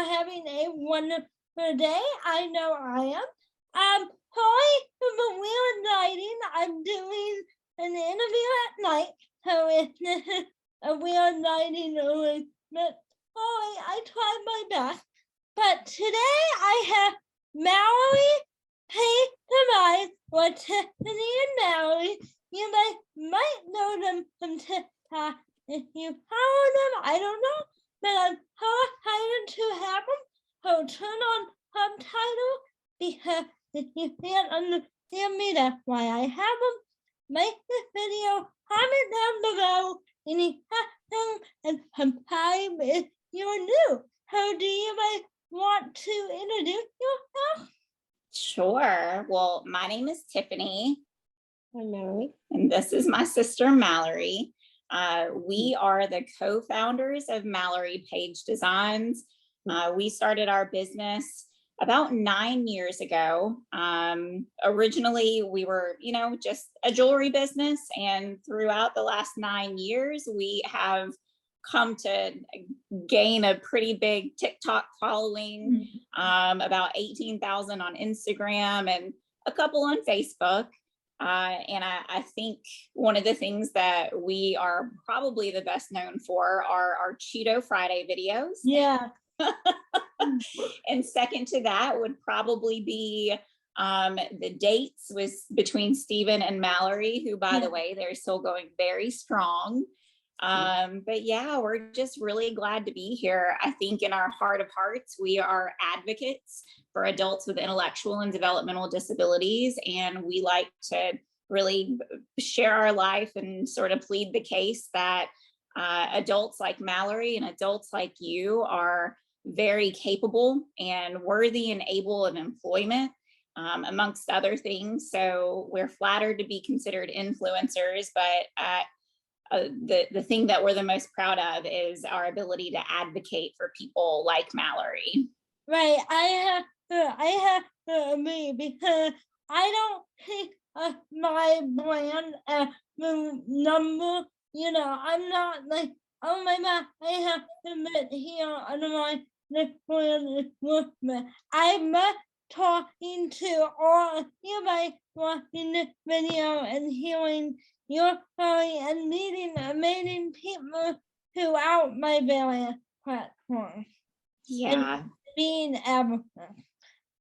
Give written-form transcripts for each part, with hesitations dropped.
having a wonderful day. I know I am. Hi, from Weird Lighting. I'm doing an interview at night, so it's a Weird Lighting arrangement. Hi, I tried my best. But today I have Mallory, Paige, or Tiffany and Mallory. You might know them from TikTok. If you follow them, I don't know. But I'm so excited to have them. So turn on subtitles because if you can't understand me, that's why I have them. Make this video, comment down below any questions, and subscribe if you're new. How do you guys want to introduce yourself? Sure. Well, my name is Tiffany. I'm Mallory. And this is my sister, Mallory. We are the co-founders of Mallory Paige Designs. We started our business about 9 years ago. Originally, we were, just a jewelry business. And throughout the last 9 years, we have come to gain a pretty big TikTok following, about 18,000 on Instagram and a couple on Facebook. And I think one of the things that we are probably the best known for are our Cheeto Friday videos. Yeah. And second to that would probably be the dates between Stephen and Mallory, who, by the way, they're still going very strong. But yeah, we're just really glad to be here. I think in our heart of hearts, we are advocates for adults with intellectual and developmental disabilities. And we like to really share our life and sort of plead the case that adults like Mallory and adults like you are very capable and worthy and able of employment, amongst other things. So we're flattered to be considered influencers, but the thing that we're the most proud of is our ability to advocate for people like Mallory. Right. I have to agree because I don't think of my brand as the number. I'm not like, oh my God, I have to admit here, otherwise this brand is worthless. I'm not talking to all of you guys watching this video and hearing your story and meeting amazing people throughout my various platforms. Yeah. And being advocate.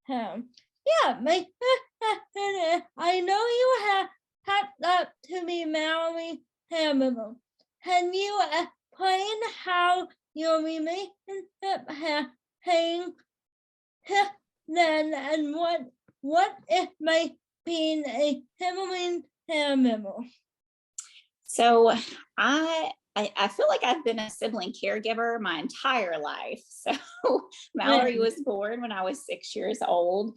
Yeah, my first question is, I know you have typed up to me, Mallory Hamilton. Can you explain how your relationship has changed then, and what is like being a sibling Hamilton? So I feel like I've been a sibling caregiver my entire life. So Mallory was born when I was 6 years old.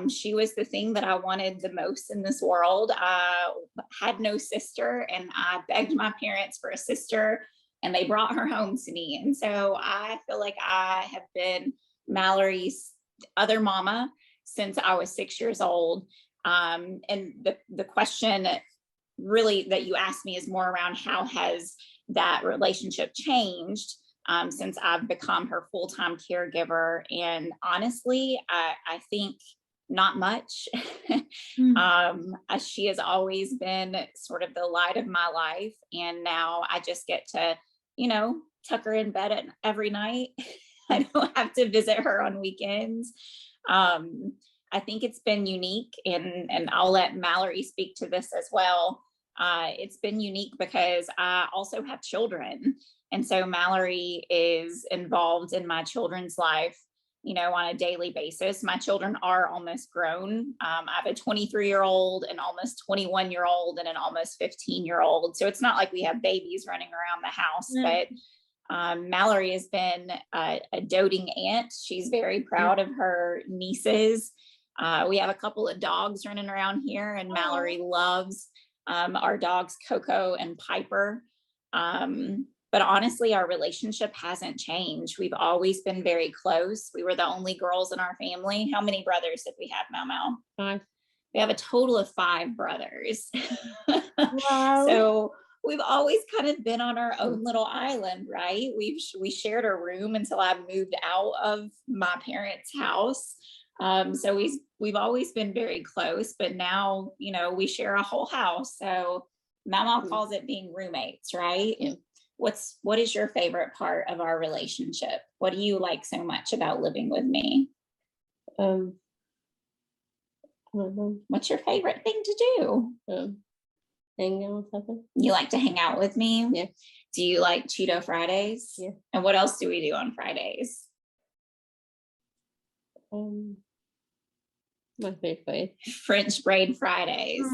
She was the thing that I wanted the most in this world. I had no sister, and I begged my parents for a sister, and they brought her home to me. And so I feel like I have been Mallory's other mama since I was 6 years old. And the question really that you asked me is more around how has that relationship changed since I've become her full-time caregiver. And honestly, I think not much. She has always been sort of the light of my life. And now I just get to, tuck her in bed every night. I don't have to visit her on weekends. I think it's been unique, and I'll let Mallory speak to this as well. It's been unique because I also have children. And so Mallory is involved in my children's life, on a daily basis. My children are almost grown. I have a 23-year-old, an almost 21-year-old, and an almost 15-year-old. So it's not like we have babies running around the house, but Mallory has been a doting aunt. She's very proud of her nieces. We have a couple of dogs running around here, and Mallory loves our dogs, Coco and Piper. But honestly, our relationship hasn't changed. We've always been very close. We were the only girls in our family. How many brothers did we have, Mal? 5. We have a total of 5 brothers. Wow. So we've always kind of been on our own little island, right? We shared a room until I moved out of my parents' house. So we've always been very close, but now, we share a whole house. So my mom calls it being roommates, right? Yeah. What is your favorite part of our relationship? What do you like so much about living with me? I don't know. What's your favorite thing to do? Hanging out with something. You like to hang out with me? Yeah. Do you like Cheeto Fridays? Yeah. And what else do we do on Fridays? My favorite. French braid Fridays.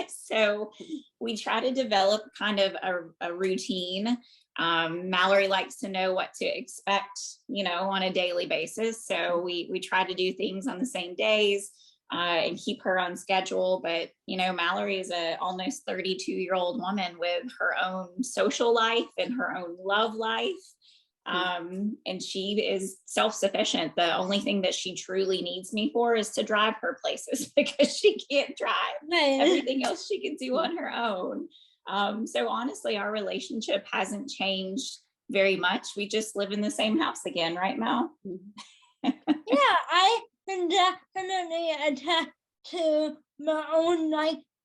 So we try to develop kind of a routine. Mallory likes to know what to expect, on a daily basis. So we try to do things on the same days and keep her on schedule. But, Mallory is a almost 32-year-old woman with her own social life and her own love life. And she is self-sufficient. The only thing that she truly needs me for is to drive her places because she can't drive. Everything else she can do on her own. So honestly, our relationship hasn't changed very much. We just live in the same house again, right, Mal? Yeah, I can definitely attest to my own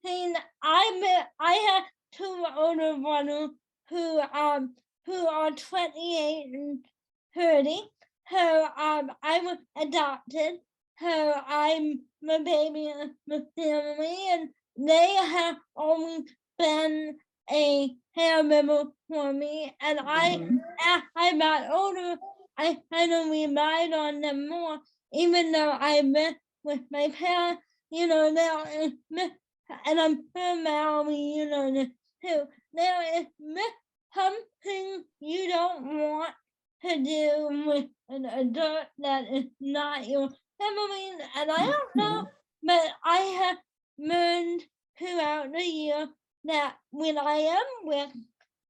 thing. I have two older brothers who are 28 and 30. So I was adopted. So I'm my baby of my family, and they have always been a caregiver for me. And as I got older, I kind of relied on them more, even though I met with my parents, now, and I'm her Mallory, too. There is something you don't want to do with an adult that is not your family. And I don't know, but I have learned throughout the year that when I am with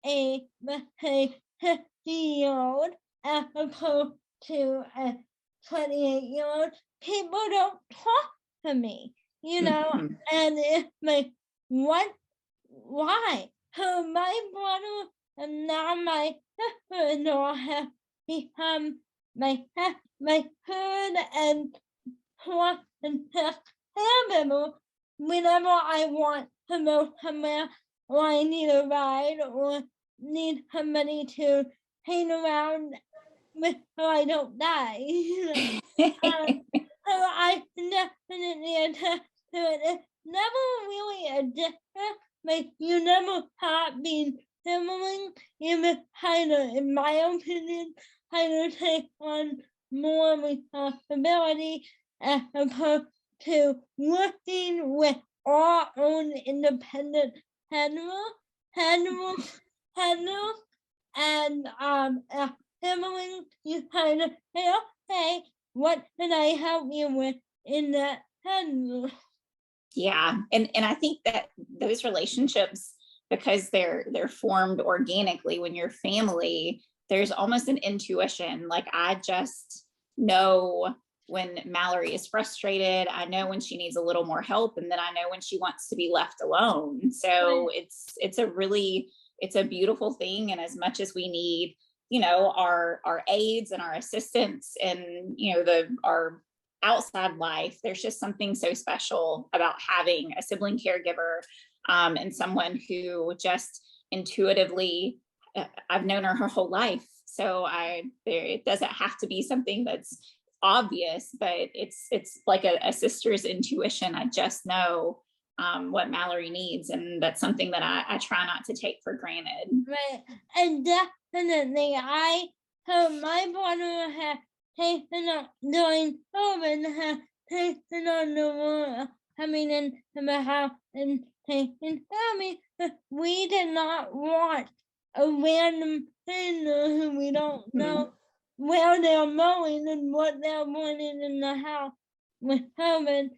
a, let's say, 50-year-old as opposed to a 28-year-old, people don't talk to me, and it's like, why? So my brother and now my sister-in-law have become my third and fourth and fifth caregiver whenever I want to go somewhere, or I need a ride, or need somebody to hang around with so I don't die. So I definitely attest to it. It's never really a difference. Like, you never stop being sibling. You just kind of, in my opinion, kind of take on more responsibility as opposed to working with our own independent handlers, and sibling, you kind of say, okay, what can I help you with in that handler? Yeah. And I think that those relationships, because they're formed organically when you're family, there's almost an intuition. Like, I just know when Mallory is frustrated. I know when she needs a little more help, and then I know when she wants to be left alone. So it's a beautiful thing. And as much as we need, our aides and our assistants and, our outside life, there's just something so special about having a sibling caregiver, and someone who just intuitively, I've known her whole life. So it doesn't have to be something that's obvious, but it's like a sister's intuition. I just know what Mallory needs, and that's something that I try not to take for granted. Right, and definitely, my brother had taken up during COVID, had taken on the role coming into the house and taking care of me. We did not want a random stranger who we don't know where they're going and what they're wanting in the house with COVID,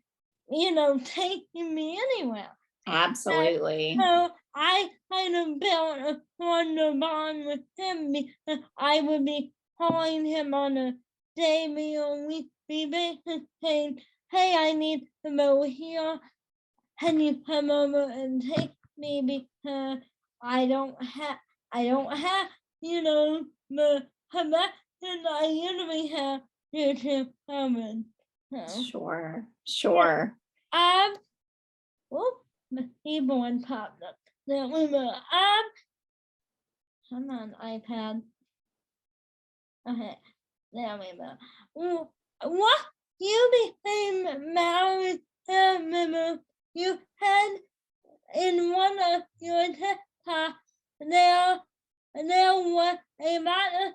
taking me anywhere. Absolutely. So I kind of built a wonder bond with him because I would be calling him on a daily or weekly basis saying, hey, I need to go here. Can you come over and take me because I don't have, you know, the connection I usually have due to COVID. So, Sure, yeah. sure. Oh, the keyboard popped up. There we go. Come on, iPad. Okay, there we go. What you became married? Remember, you had in one of your TikTok there was a lot of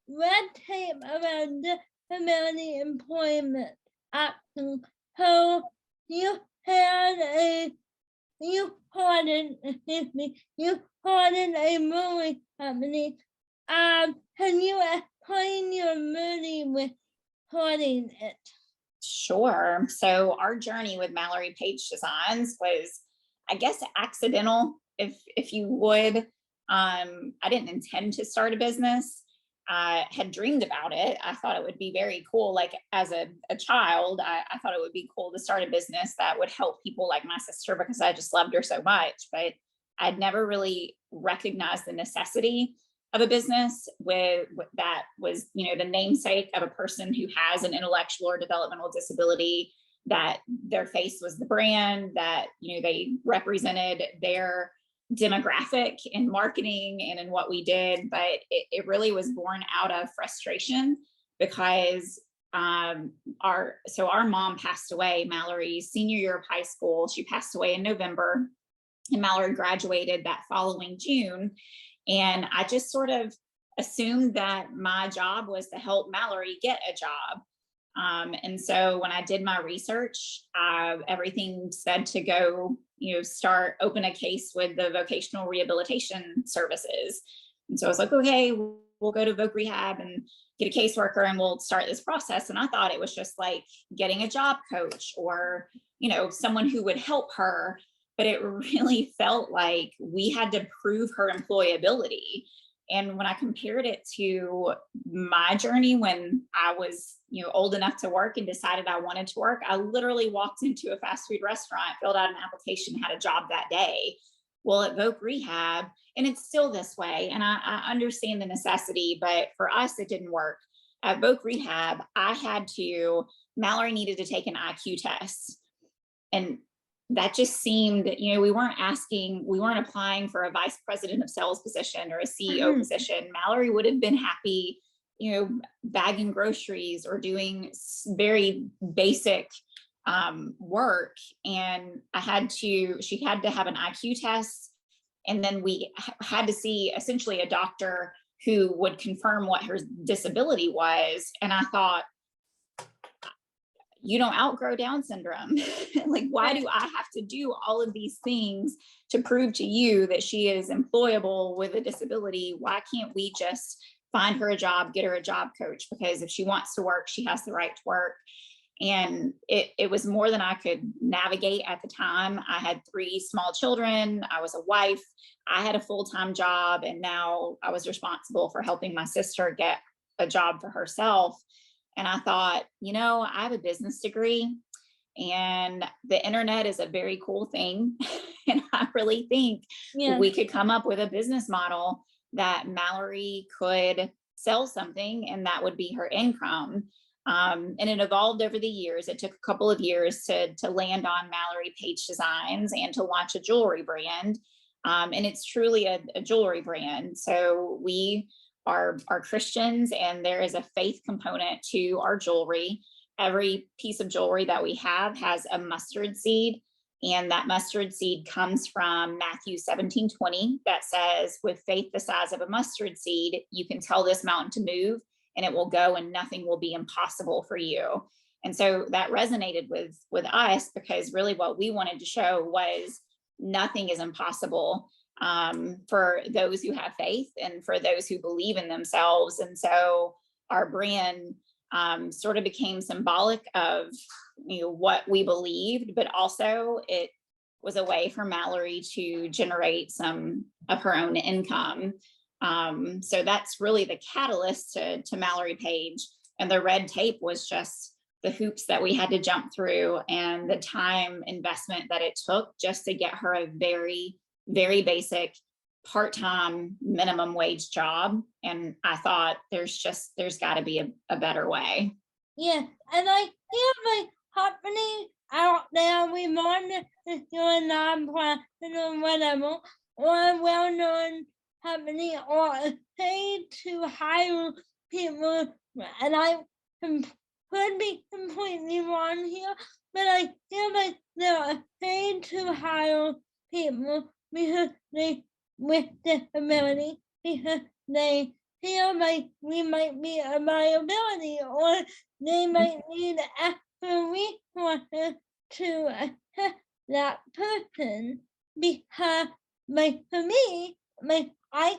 red tape around disability employment options. So you had a you started a movie company. Can you explain your movie with starting it? Sure. So our journey with Mallory Page Designs was, I guess, accidental, if you would. I didn't intend to start a business. I had dreamed about it. I thought it would be very cool. Like as a child, I thought it would be cool to start a business that would help people like my sister because I just loved her so much. But I'd never really recognized the necessity of a business with that was, you know, the namesake of a person who has an intellectual or developmental disability, that their face was the brand, that, you know, they represented their demographic in marketing and in what we did. But it really was born out of frustration because our mom passed away Mallory's senior year of high school. She passed away in November and Mallory graduated that following June. And I just sort of assumed that my job was to help Mallory get a job. And so when I did my research, everything said to go, you know, open a case with the vocational rehabilitation services. And so I was like, okay, we'll go to Voc Rehab and get a caseworker and we'll start this process. And I thought it was just like getting a job coach or, you know, someone who would help her. But it really felt like we had to prove her employability. And when I compared it to my journey when I was, you know, old enough to work and decided I wanted to work, I literally walked into a fast food restaurant, filled out an application, had a job that day. Well, at Voc Rehab, and it's still this way, and I understand the necessity, but for us, it didn't work. At Voc Rehab, Mallory needed to take an IQ test. And that just seemed, you know, we weren't applying for a vice president of sales position or a CEO position. Mallory would have been happy, you know, bagging groceries or doing very basic work. And she had to have an IQ test. And then we had to see essentially a doctor who would confirm what her disability was. And I thought, you don't outgrow Down syndrome. Like, why do I have to do all of these things to prove to you that she is employable with a disability? Why can't we just find her a job, get her a job coach? Because if she wants to work, she has the right to work. And it was more than I could navigate at the time. I had 3 small children. I was a wife. I had a full-time job. And now I was responsible for helping my sister get a job for herself. And I thought, you know, I have a business degree and the internet is a very cool thing. And I really think we could come up with a business model that Mallory could sell something and that would be her income. And it evolved over the years. It took a couple of years to land on Mallory Page Designs and to launch a jewelry brand. And it's truly a jewelry brand. So we are Christians, and there is a faith component to our jewelry. Every piece of jewelry that we have has a mustard seed, and that mustard seed comes from Matthew 17:20 that says, with faith the size of a mustard seed, you can tell this mountain to move and it will go and nothing will be impossible for you. And so that resonated with us because really what we wanted to show was nothing is impossible for those who have faith and for those who believe in themselves. And so our brand sort of became symbolic of, you know, what we believed, but also it was a way for Mallory to generate some of her own income. So that's really the catalyst to Mallory Page. And the red tape was just the hoops that we had to jump through and the time investment that it took just to get her a very very basic part-time minimum wage job. And I thought there's got to be a better way. Yeah, and I hear my company out there, we want to do a nonprofit or whatever, or a well-known company, or paid to hire people, and I could be completely wrong here, but I feel like they're paid to hire people because they with disability, because they feel like we might be a liability, or they might need extra resources to assist that person, because like for me, like I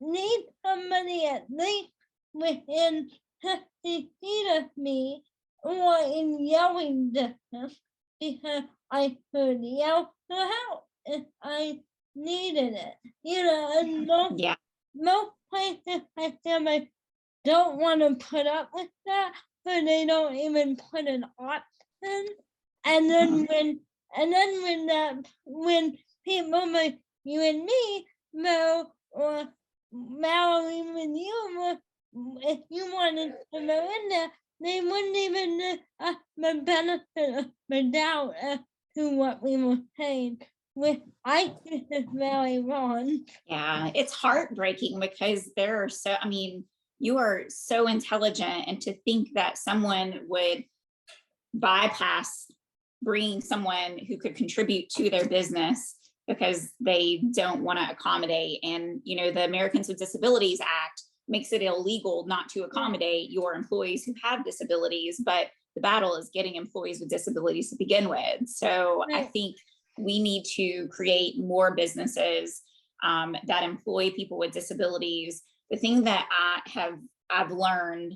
need somebody at least within 50 feet of me or in yelling distance, because I could yell for help if I needed it. And Yeah. most places I feel like don't want to put up with that, so they don't even put an option. And then when people like you and me, Mo, or Mallory, when you if you wanted to go in there, they wouldn't even the benefit of the doubt as to what we were saying, which I think is very wrong. Yeah, it's heartbreaking because you are so intelligent, and to think that someone would bypass bringing someone who could contribute to their business because they don't want to accommodate. And, the Americans with Disabilities Act makes it illegal not to accommodate your employees who have disabilities, but the battle is getting employees with disabilities to begin with. So I think we need to create more businesses that employ people with disabilities. The thing that I've learned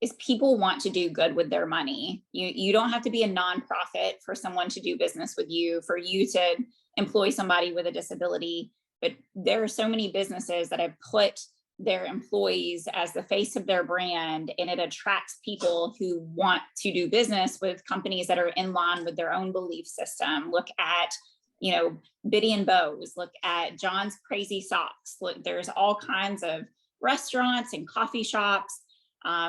is people want to do good with their money. You don't have to be a nonprofit for someone to do business with you, for you to employ somebody with a disability. But there are so many businesses that have put their employees as the face of their brand, and it attracts people who want to do business with companies that are in line with their own belief system. Look at, Biddy and Bows, look at John's Crazy Socks. Look, there's all kinds of restaurants and coffee shops,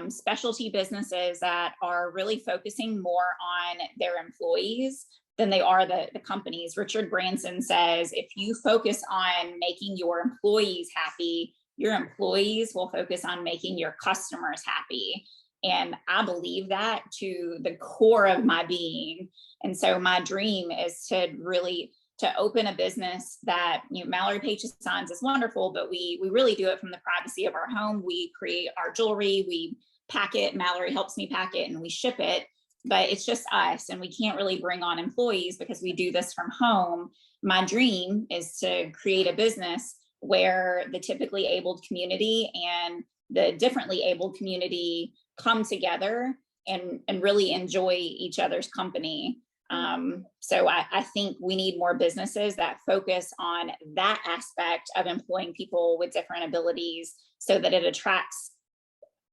specialty businesses that are really focusing more on their employees than they are the companies. Richard Branson says, if you focus on making your employees happy, your employees will focus on making your customers happy. And I believe that to the core of my being. And so my dream is to open a business that, Mallory Paige Designs is wonderful, but we really do it from the privacy of our home. We create our jewelry, we pack it, Mallory helps me pack it, and we ship it, but it's just us, and we can't really bring on employees because we do this from home. My dream is to create a business where the typically abled community and the differently abled community come together and really enjoy each other's company. So I think we need more businesses that focus on that aspect of employing people with different abilities, so that it attracts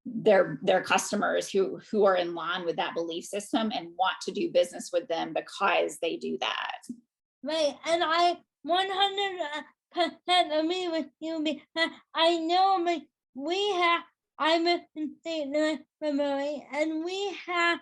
their customers who are in line with that belief system and want to do business with them because they do that. Right, and I 100% agree with you, because I know I'm a state nurse family, and we have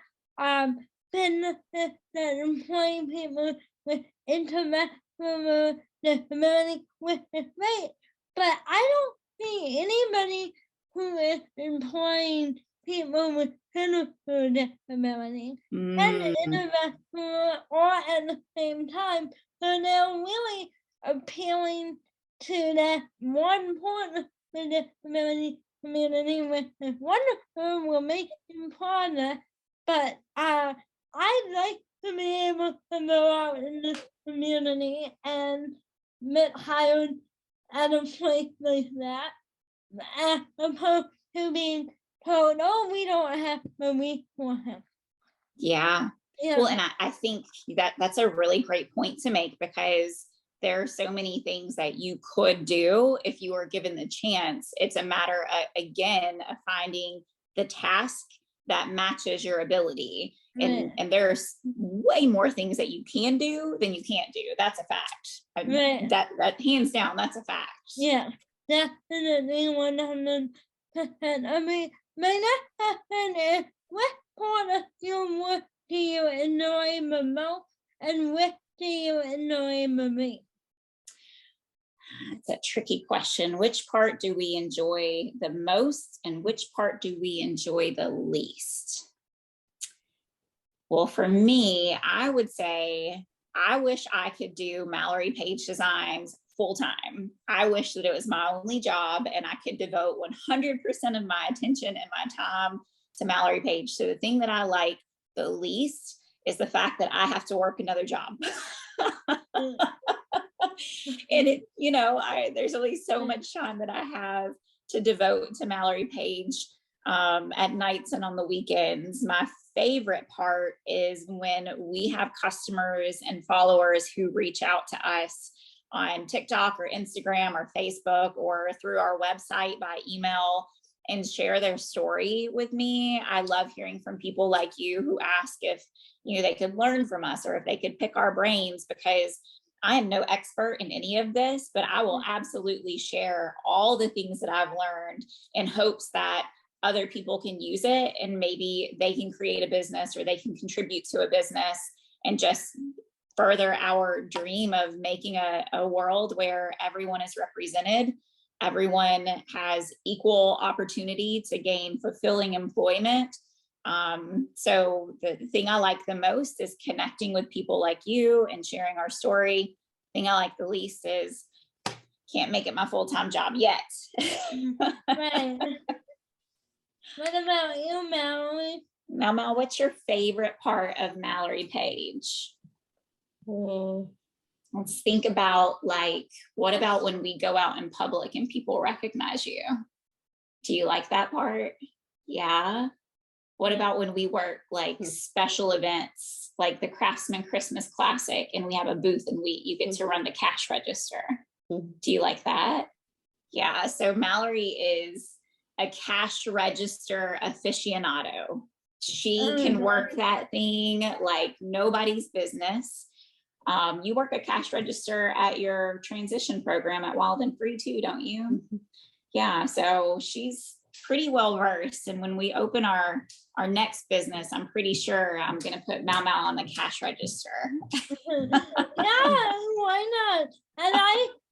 businesses that employ people with intellectual disability, which is great. But I don't see anybody who is employing people with physical disability and intellectual all at the same time. So they're really appealing to that one part of the disability community, which is wonderful. We're making progress, but I'd like to be able to go out in the community and get hired at a place like that, as opposed to being told, "Oh, we don't have the resources." Yeah. Well, and I think that's a really great point to make, because there are so many things that you could do if you were given the chance. It's a matter, again, of finding the task that matches your ability. And there's way more things that you can do than you can't do. That's a fact. That hands down, that's a fact. Yeah, definitely 100%. I mean, may that happen is what part of your work do you enjoy the most and what do you enjoy the least? It's a tricky question. Which part do we enjoy the most and which part do we enjoy the least? Well, for me, I would say I wish I could do Mallory Paige designs full time. I wish that it was my only job and I could devote 100% of my attention and my time to Mallory Paige. So the thing that I like the least is the fact that I have to work another job. And it, there's only so much time that I have to devote to Mallory Paige at nights and on the weekends. My favorite part is when we have customers and followers who reach out to us on TikTok or Instagram or Facebook or through our website by email and share their story with me. I love hearing from people like you who ask if they could learn from us or if they could pick our brains, because I am no expert in any of this, but I will absolutely share all the things that I've learned in hopes that other people can use it and maybe they can create a business or they can contribute to a business and just further our dream of making a world where everyone is represented. Everyone has equal opportunity to gain fulfilling employment. So the thing I like the most is connecting with people like you and sharing our story. The thing I like the least is can't make it my full-time job yet. Right. What about you, Mallory? Now, Mal, what's your favorite part of Mallory Paige? Let's think about what about when we go out in public and people recognize you? Do you like that part? Yeah. What about when we work special events like the Craftsman Christmas Classic and we have a booth and you get to run the cash register? Do you like that? Yeah. So Mallory is a cash register aficionado. She can work that thing like nobody's business. You work a cash register at your transition program at Wild and Free too, don't you? Yeah, so she's pretty well versed. And when we open our next business, I'm pretty sure I'm going to put Mal Mal on the cash register. Yeah, why not? And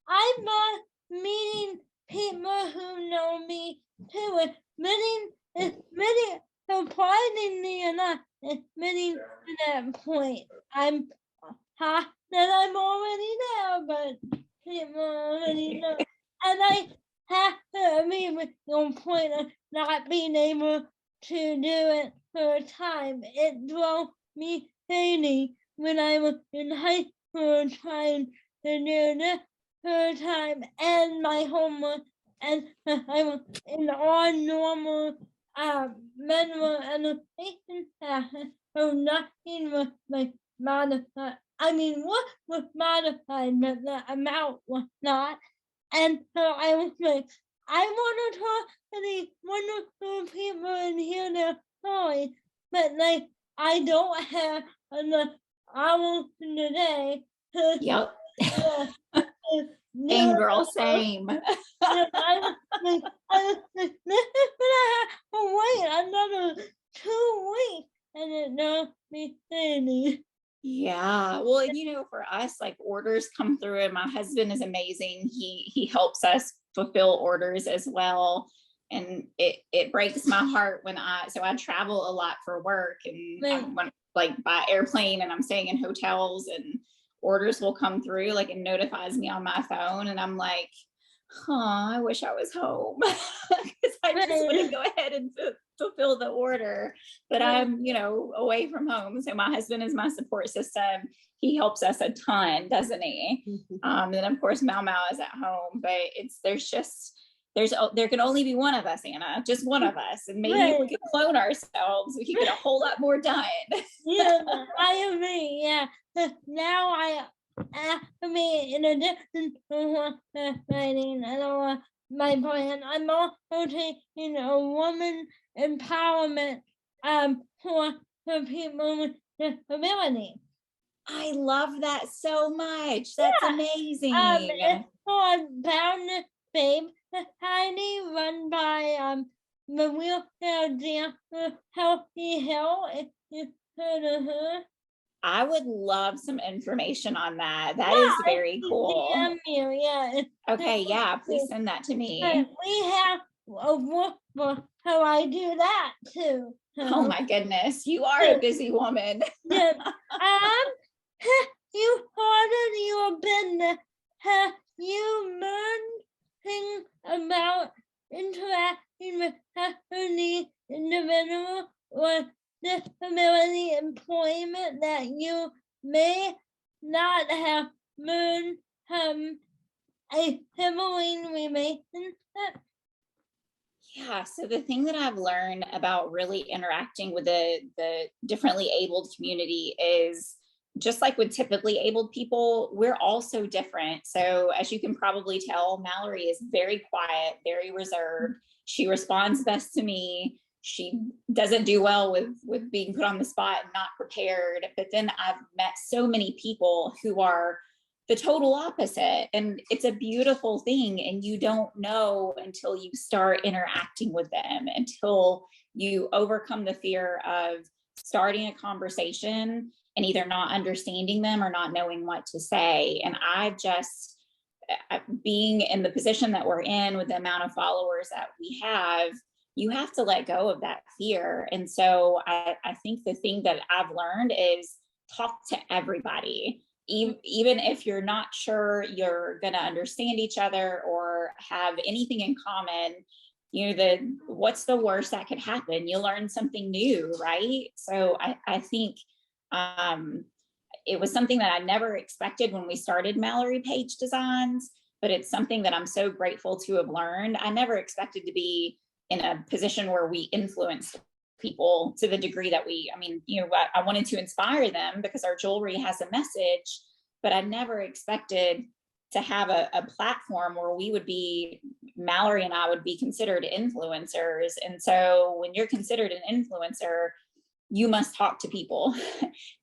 I love meeting people who know me too. Surprisingly enough, admitting to that point, that I'm already there, but people already know. And I have to agree with your point of not being able to do it for a time. It drove me crazy when I was in high school trying to do this for a time and my homework, and I was in all normal manual education classes, so nothing was modified. I mean, what was modified, but the amount was not. And so I was like, I want to talk to these wonderful people and hear their stories, but I don't have enough hours in the day to. Yep. Same, girl, same. I was like, this is gonna have to wait another 2 weeks, and it knows me crazy. Yeah, well, for us, orders come through, and my husband is amazing. He helps us fulfill orders as well, and it breaks my heart when I travel a lot for work, and I'm by airplane, and I'm staying in hotels, and orders will come through, it notifies me on my phone, and I'm like, I wish I was home because I just want to go ahead and fulfill the order, but I'm, away from home. So my husband is my support system. He helps us a ton, doesn't he? And then of course, Mal Mal is at home, but there can only be one of us, Anna, just one of us. And maybe if we could clone ourselves, we could get a whole lot more done. Yeah, I agree. Yeah. Now in addition to writing, my plan, I'm also taking a woman empowerment course for people with disabilities. I love that so much. That's amazing. It's called Bound Babe Heidi, run by the wheelchair dancer Healthy Hill. If you've heard of her. I would love some information on that. That is very cool. Yeah. Okay, yeah, please send that to me. We have a workbook how I do that too. Oh my goodness, you are a busy woman. Yeah. You harder your business. Have you learned things about interacting with any individual or disability employment that you may not have learned from a sibling relationship? Yeah, so the thing that I've learned about really interacting with the differently abled community is just like with typically abled people, we're all so different. So as you can probably tell, Mallory is very quiet, very reserved. She responds best to me. She doesn't do well with being put on the spot and not prepared. But then I've met so many people who are the total opposite, and it's a beautiful thing. And you don't know until you start interacting with them, until you overcome the fear of starting a conversation and either not understanding them or not knowing what to say. And being in the position that we're in with the amount of followers that we have, you have to let go of that fear. And so I think the thing that I've learned is talk to everybody. Even if you're not sure you're going to understand each other or have anything in common, what's the worst that could happen? You learn something new, right? So I think it was something that I never expected when we started Mallory Paige Designs, but it's something that I'm so grateful to have learned. I never expected to be in a position where we influence people to the degree that I wanted to inspire them because our jewelry has a message, but I never expected to have a platform where Mallory and I would be considered influencers. And so when you're considered an influencer, you must talk to people.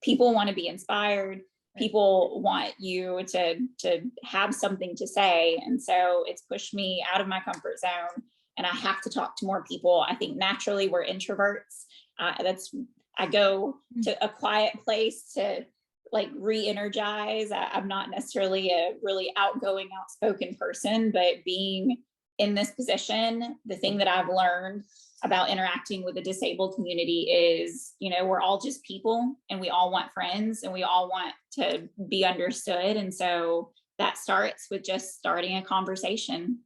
People want to be inspired. People want you to have something to say. And so it's pushed me out of my comfort zone, and I have to talk to more people. I think naturally we're introverts. I go to a quiet place to like re-energize. I'm not necessarily a really outgoing, outspoken person, but being in this position, the thing that I've learned about interacting with the disabled community is, we're all just people, and we all want friends, and we all want to be understood. And so that starts with just starting a conversation.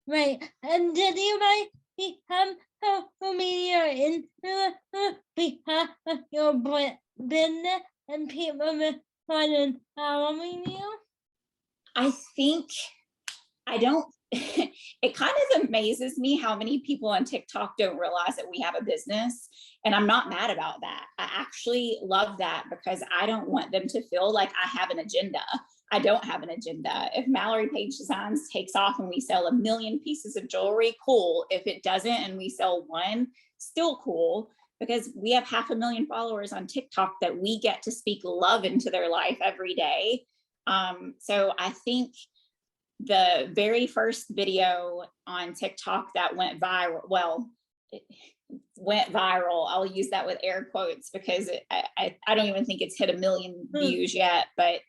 Right. And did you become social media influencer because of your business and people started following you? I think it kind of amazes me how many people on TikTok don't realize that we have a business. And I'm not mad about that. I actually love that because I don't want them to feel like I have an agenda. I don't have an agenda. If Mallory Paige Designs takes off and we sell 1 million pieces of jewelry, cool. If it doesn't and we sell one, still cool, because we have 500,000 followers on TikTok that we get to speak love into their life every day. So I think the very first video on TikTok that went viral, I'll use that with air quotes because I don't even think it's hit 1 million views yet, but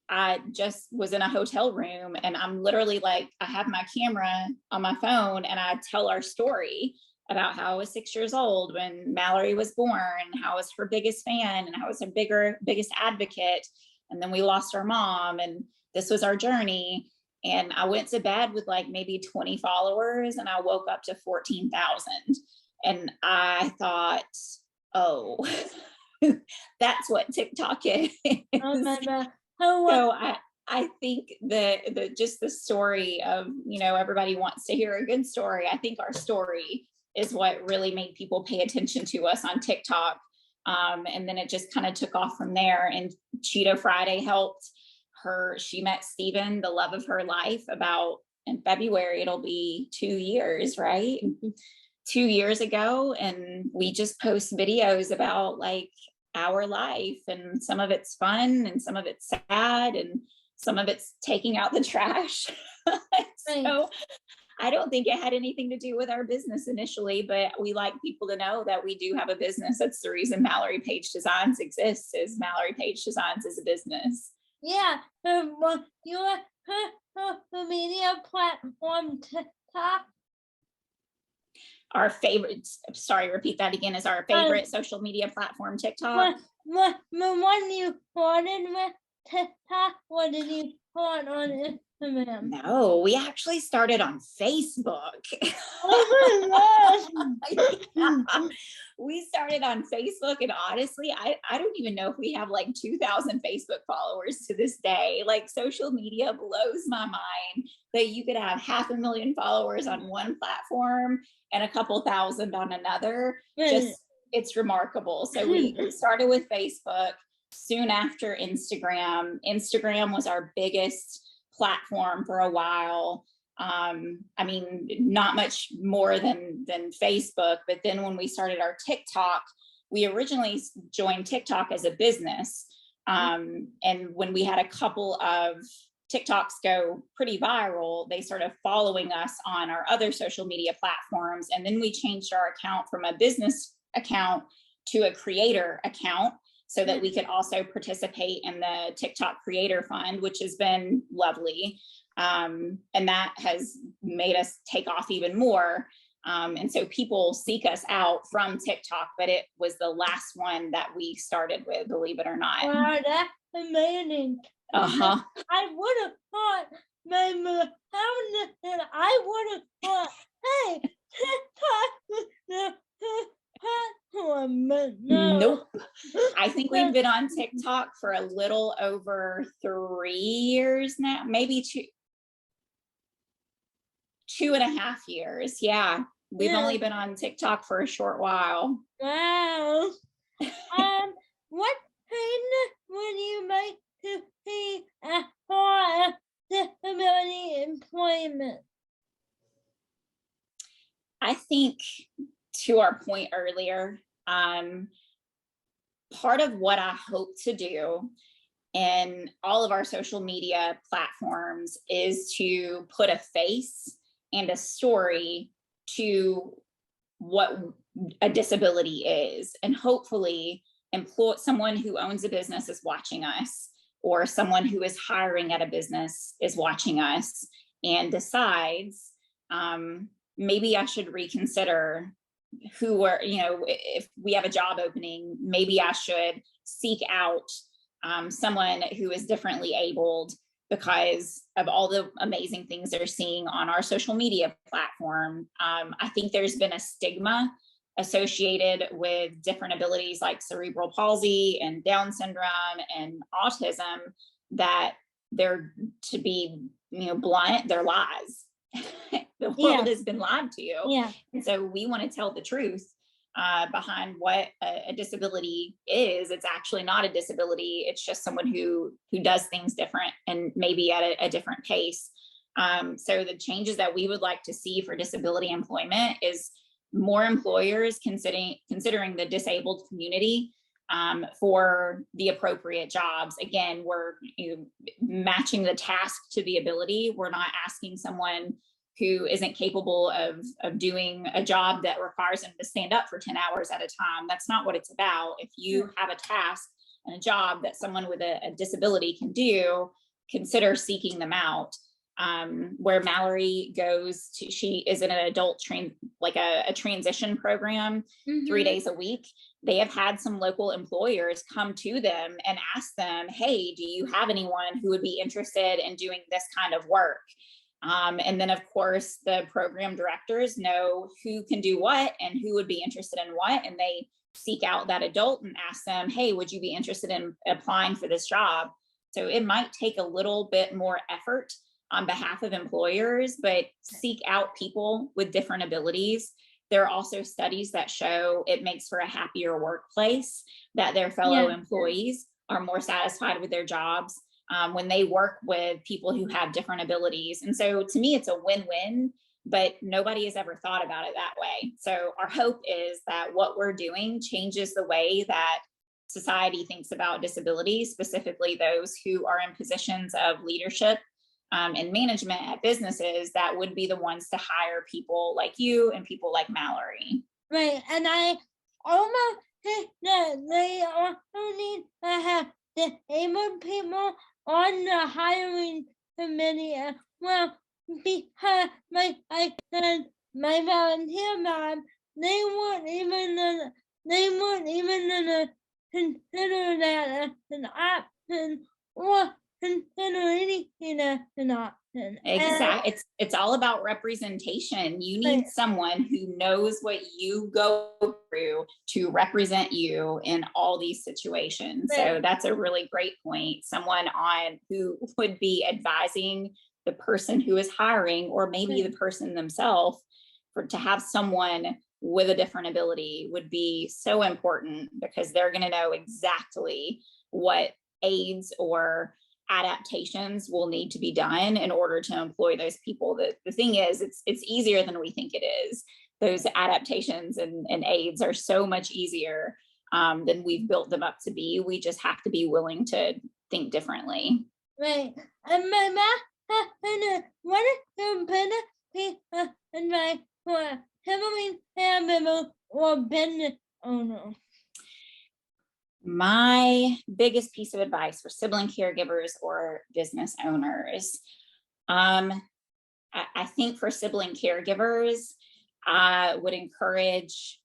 I just was in a hotel room, and I'm literally like, I have my camera on my phone, and I tell our story about how I was 6 years old when Mallory was born, how I was her biggest fan, and how I was her biggest advocate. And then we lost our mom, and this was our journey. And I went to bed with like maybe 20 followers, and I woke up to 14,000. And I thought, oh, that's what TikTok is. Oh my God. So I think just the story of, everybody wants to hear a good story. I think our story is what really made people pay attention to us on TikTok. And then it just kind of took off from there. And Cheeto Friday helped her. She met Steven, the love of her life, in February, it'll be 2 years, right? 2 years ago, and we just post videos about like our life, and some of it's fun and some of it's sad and some of it's taking out the trash. So I don't think it had anything to do with our business initially, but we like people to know that we do have a business. That's the reason Mallory Page Designs exists, is Mallory Page Designs is a business. Yeah, your media platform TikTok. Our favorite, sorry, repeat that again, is our favorite social media platform TikTok. The one you started with TikTok, what did you start on Instagram? No, we actually started on Facebook. Oh my gosh. Yeah. We started on Facebook, and honestly, I don't even know if we have like 2,000 Facebook followers to this day. Like, social media blows my mind that you could have 500,000 followers on one platform and a couple thousand on another. Just, it's remarkable. So we started with Facebook, soon after Instagram. Instagram was our biggest platform for a while. I mean, not much more than Facebook, but then when we started our TikTok, we originally joined TikTok as a business. And when we had a couple of TikToks go pretty viral, they started following us on our other social media platforms. And then we changed our account from a business account to a creator account, so that we could also participate in the TikTok Creator Fund, which has been lovely. And that has made us take off even more. And so people seek us out from TikTok, but it was the last one that we started with, believe it or not. Wow, that's amazing. Uh-huh. I would have thought, and I would have thought, hey, TikTok was the platform, but no. Nope. I think we've been on TikTok for a little over 3 years now, maybe 2.5 years. Yeah. We've only been on TikTok for a short while. Wow. What changes would you like to see as far as disability employment? I think, to our point earlier, part of what I hope to do in all of our social media platforms is to put a face and a story to what a disability is, and hopefully someone who owns a business is watching us, or someone who is hiring at a business is watching us and decides, maybe I should reconsider if we have a job opening, maybe I should seek out someone who is differently abled, because of all the amazing things they're seeing on our social media platform. I think there's been a stigma associated with different abilities like cerebral palsy and Down syndrome and autism, that they're, to be blunt, they're lies. The world has been lied to you. Yeah. And so we want to tell the truth behind what a disability is. It's actually not a disability. It's just someone who does things different, and maybe at a different pace. So the changes that we would like to see for disability employment is more employers considering the disabled community for the appropriate jobs. Again, we're matching the task to the ability. We're not asking someone who isn't capable of doing a job that requires them to stand up for 10 hours at a time. That's not what it's about. If you have a task and a job that someone with a disability can do, consider seeking them out. Where Mallory goes to, she is in an adult a transition program, 3 days a week. They have had some local employers come to them and ask them, hey, do you have anyone who would be interested in doing this kind of work? And then, of course, the program directors know who can do what and who would be interested in what, and they seek out that adult and ask them, hey, would you be interested in applying for this job? So it might take a little bit more effort on behalf of employers, but seek out people with different abilities. There are also studies that show it makes for a happier workplace, that their fellow employees are more satisfied with their jobs when they work with people who have different abilities. And so to me, it's a win-win. but nobody has ever thought about it that way. So our hope is that what we're doing changes the way that society thinks about disability, specifically those who are in positions of leadership and management at businesses that would be the ones to hire people like you and people like Mallory. Right, and I almost think that they also need to have disabled people on the hiring committee as well, because like I said, my volunteer mom, they weren't even gonna consider that as an option or consider anything as an option. Exactly. It's all about representation. You need Right. someone who knows what you go through to represent you in all these situations. So Right. that's a really great point. Someone on who would be advising the person who is hiring, or maybe Right. the person themselves, to have someone with a different ability would be so important, because they're going to know exactly what aids or adaptations will need to be done in order to employ those people. The thing is, it's easier than we think it is. Those adaptations and aids are so much easier than we've built them up to be. We just have to be willing to think differently. Right. And my mom has what is the better piece of advice for having caregiver or business owner? My biggest piece of advice for sibling caregivers or business owners, I think for sibling caregivers, I would encourage,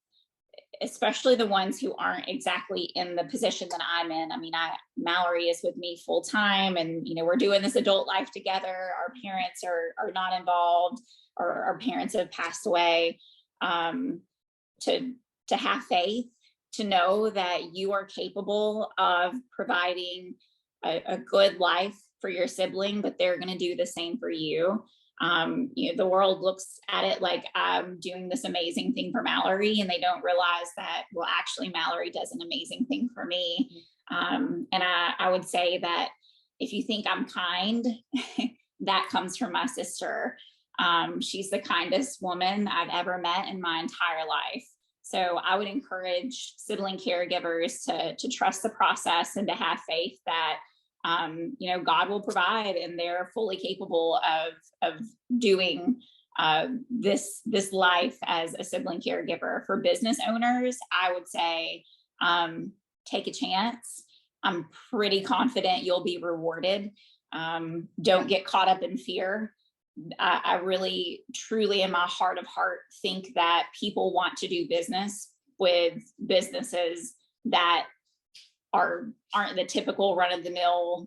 especially the ones who aren't exactly in the position that I'm in. I mean, Mallory is with me full time, and we're doing this adult life together. Our parents are not involved, or our parents have passed away. To have faith, to know that you are capable of providing a good life for your sibling, but they're going to do the same for you. The world looks at it like I'm doing this amazing thing for Mallory, and they don't realize that, well, actually Mallory does an amazing thing for me. And I would say that if you think I'm kind, that comes from my sister. She's the kindest woman I've ever met in my entire life. So I would encourage sibling caregivers to trust the process and to have faith that God will provide, and they're fully capable of doing this life as a sibling caregiver. For business owners, I would say take a chance. I'm pretty confident you'll be rewarded. Don't get caught up in fear. I really, truly, in my heart of heart, think that people want to do business with businesses that aren't the typical run of the mill,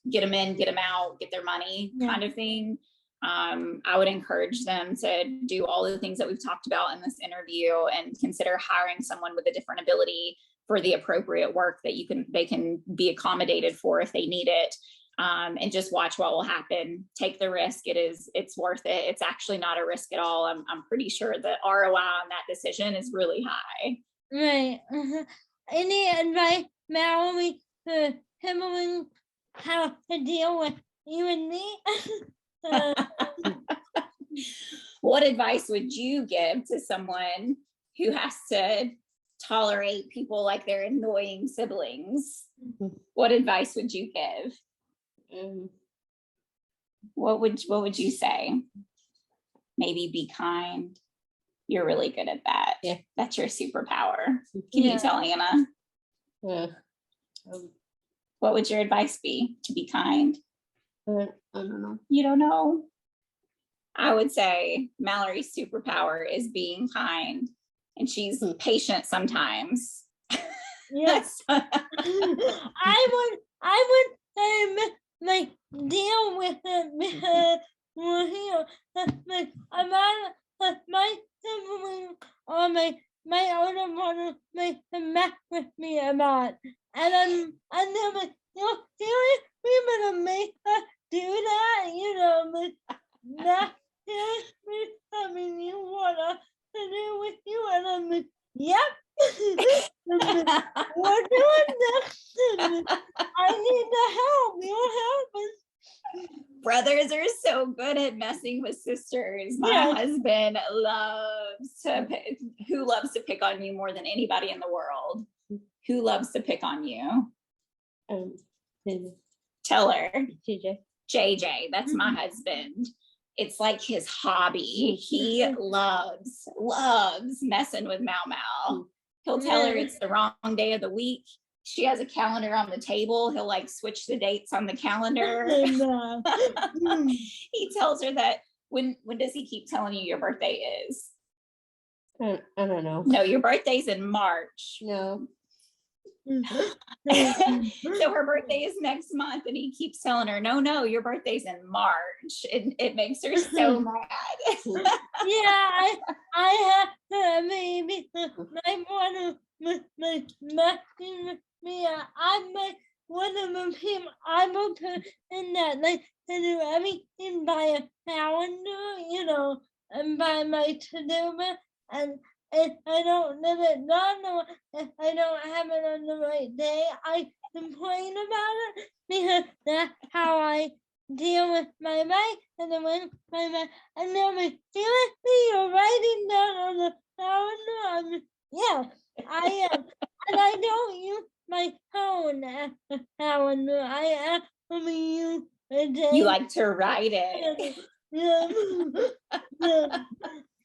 get them in, get them out, get their money kind of thing. I would encourage them to do all the things that we've talked about in this interview, and consider hiring someone with a different ability for the appropriate work that they can be accommodated for if they need it. And just watch what will happen. Take the risk. It's worth it. It's actually not a risk at all. I'm pretty sure the ROI on that decision is really high. Right. Any advice, Mallory, for handling how to deal with you and me? What advice would you give to someone who has to tolerate people like their annoying siblings? What advice would you give? What would you say? Maybe be kind. You're really good at that. Yeah. That's your superpower. Can you tell Anna? Yeah. What would your advice be? To be kind? I don't know. You don't know? I would say Mallory's superpower is being kind, and she's patient sometimes. Yes. I would say like deal with it, because we're here. Like my sibling or my older brother mess with me a lot, and I'm like, you're seriously gonna make her do that? Like that seriously something you want us to do with you? And I'm like, yep. We're doing this. I need the help. Your help is Brothers Brothers are so good at messing with sisters. My husband who loves to pick on you more than anybody in the world? Who loves to pick on you? Tell her. JJ, that's my husband. It's like his hobby. He loves messing with Mau. He'll tell her it's the wrong day of the week. She has a calendar on the table. He'll like switch the dates on the calendar. He tells her that when does he keep telling you your birthday is? I don't know. No, your birthday's in March. No. So her birthday is next month, and he keeps telling her, no, your birthday's in March. It makes her so mad. Yeah, I have maybe my one of my me. I'm like one of the people I will put in that like to do everything by a calendar, you know, and by my to-do list, and if I don't live it done or if I don't have it on the right day, I complain about it because that's how I deal with my life. And then when my life, and then we you're writing down on the calendar. Yeah, I am. And I don't use my phone as a calendar. I actually use a day. You like to write it. Yeah.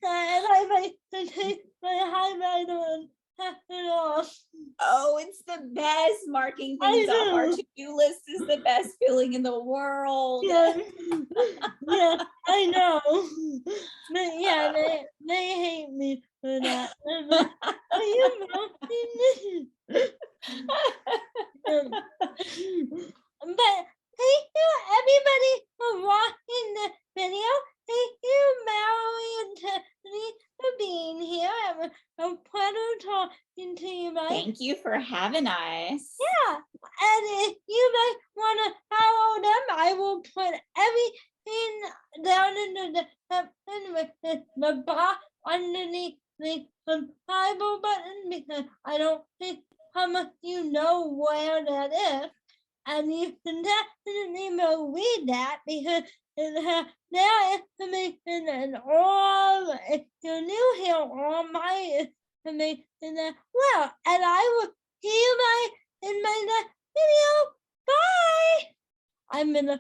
And I like to take my highlighter and cut it off. Oh, it's the best. Marking things off our to-do list is the best feeling in the world. Yeah, yeah, I know. But yeah, they hate me for that. But thank you everybody for watching the video. Thank you, Mallory and Tiffany, for being here. It was a pleasure talking to you guys. Thank you for having us. Yeah, and if you guys want to follow them, I will put everything down in the description with the box underneath the subscribe button, because I don't think some of you know where that is. And you can definitely read that because it has their information and all, if you're new here, all my information as well. And I will see you guys in my next video. Bye! I'm gonna